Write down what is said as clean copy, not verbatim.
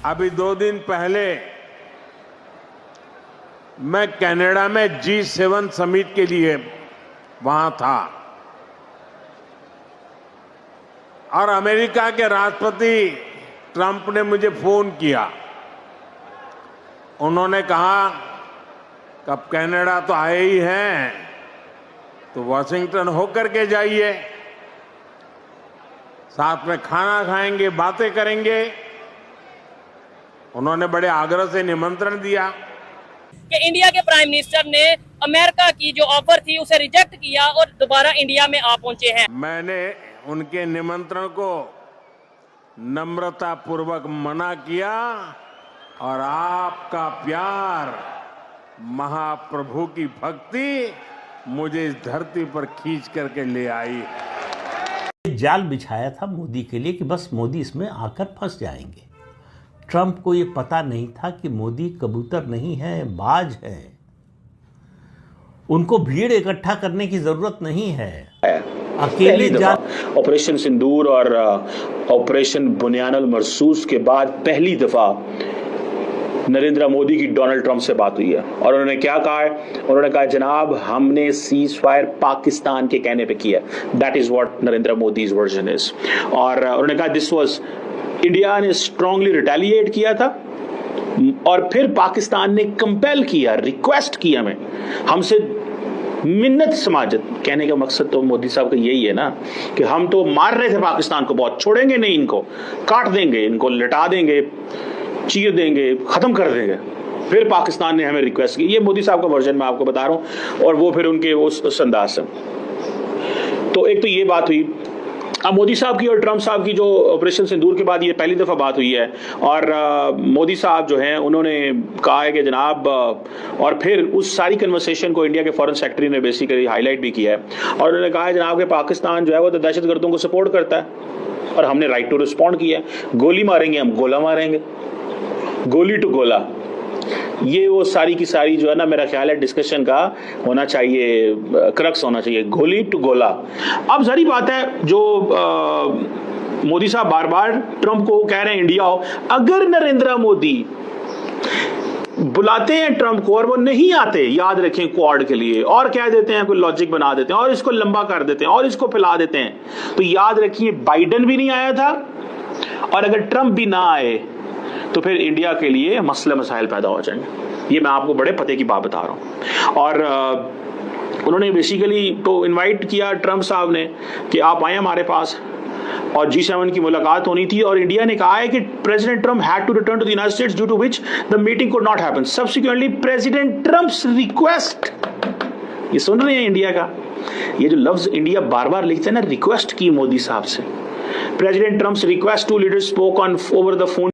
अभी 2 दिन पहले मैं कनाडा में G7 समिट के लिए वहां था और अमेरिका के राष्ट्रपति ट्रंप ने मुझे फोन किया। उन्होंने कहा कि अब कनाडा तो आए ही हैं तो वॉशिंगटन होकर के जाइए, साथ में खाना खाएंगे, बातें करेंगे। उन्होंने बड़े आग्रह से निमंत्रण दिया कि इंडिया के प्राइम मिनिस्टर ने अमेरिका की जो ऑफर थी उसे रिजेक्ट किया और दोबारा इंडिया में आ पहुंचे हैं। मैंने उनके निमंत्रण को नम्रता पूर्वक मना किया और आपका प्यार, महाप्रभु की भक्ति मुझे इस धरती पर खींच करके ले आई। जाल बिछाया था मोदी के लिए कि बस मोदी इसमें आकर फंस जाएंगे। ट्रंप को ये पता नहीं था कि मोदी कबूतर नहीं है, बाज है। उनको भीड़ इकट्ठा करने की जरूरत नहीं है। अकेले ऑपरेशन सिंदूर और ऑपरेशन बुनियानुल मरसूस के बाद पहली दफा नरेंद्र मोदी की डोनाल्ड ट्रंप से बात हुई है और उन्होंने क्या कहा है? उन्होंने कहा जनाब हमने सीज फायर पाकिस्तान के कहने पे किया। That is what Narendra Modi's version is. और उन्होंने कहा दिस वाज इंडिया ने स्ट्रांगली रिटेलिएट किया था और फिर पाकिस्तान ने कंपेल किया, रिक्वेस्ट किया हमसे मिन्नत समाजत। कहने का मकसद तो मोदी साहब का यही है ना कि हम तो मार रहे थे पाकिस्तान को बहुत, छोड़ेंगे नहीं, इनको काट देंगे, इनको लटा देंगे, चीर देंगे, खत्म कर देंगे। फिर पाकिस्तान ने हमें रिक्वेस्ट की। ये मोदी साहब का वर्जन मैं आपको बता रहा हूं और वो फिर उनके उस अंदाज से। तो एक तो ये बात हुई। अब मोदी साहब की और ट्रंप साहब की जो ऑपरेशन सिंदूर के बाद ये पहली दफा बात हुई है और मोदी साहब जो हैं उन्होंने कहा है कि जनाब, और फिर उस सारी कन्वर्सेशन को इंडिया के फॉरेन सेक्रेटरी ने बेसिकली हाईलाइट भी किया है और उन्होंने कहा है जनाब कि पाकिस्तान जो है वो तो दहशतगर्दों को सपोर्ट करता है और हमने राइट टू रिस्पॉन्ड किया है। गोली मारेंगे हम, गोला मारेंगे, गोली टू गोला। ये वो सारी की सारी जो है ना, मेरा ख्याल है डिस्कशन का होना चाहिए, क्रक्स होना चाहिए, गोली टू गोला। अब सारी बात है जो मोदी साहब बार बार ट्रंप को कह रहे हैं इंडिया आओ। अगर नरेंद्र मोदी बुलाते हैं ट्रंप को और वो नहीं आते, याद रखें, क्वाड के लिए, और कह देते हैं, कोई लॉजिक बना देते हैं और इसको लंबा कर देते हैं और इसको फैला देते हैं, तो याद रखिए बाइडेन भी नहीं आया था और अगर ट्रंप भी ना आए तो फिर इंडिया के लिए मसले मसाइल पैदा हो जाएंगे। ये मैं आपको बड़े पते की बात बता रहा हूं। और उन्होंने बेसिकली तो इनवाइट किया ट्रंप साहब ने कि आप आए हमारे पास और G7 की मुलाकात होनी थी और इंडिया ने कहा है कि president Trump had to return to the United States due to which the meeting could not happen. Subsequently president Trump's request, ये सुन रहे हैं इंडिया का, ये जो लफ्ज इंडिया बार बार लिखते हैं ना, रिक्वेस्ट की मोदी साहब से। President Trump's request to leaders spoke on over the phone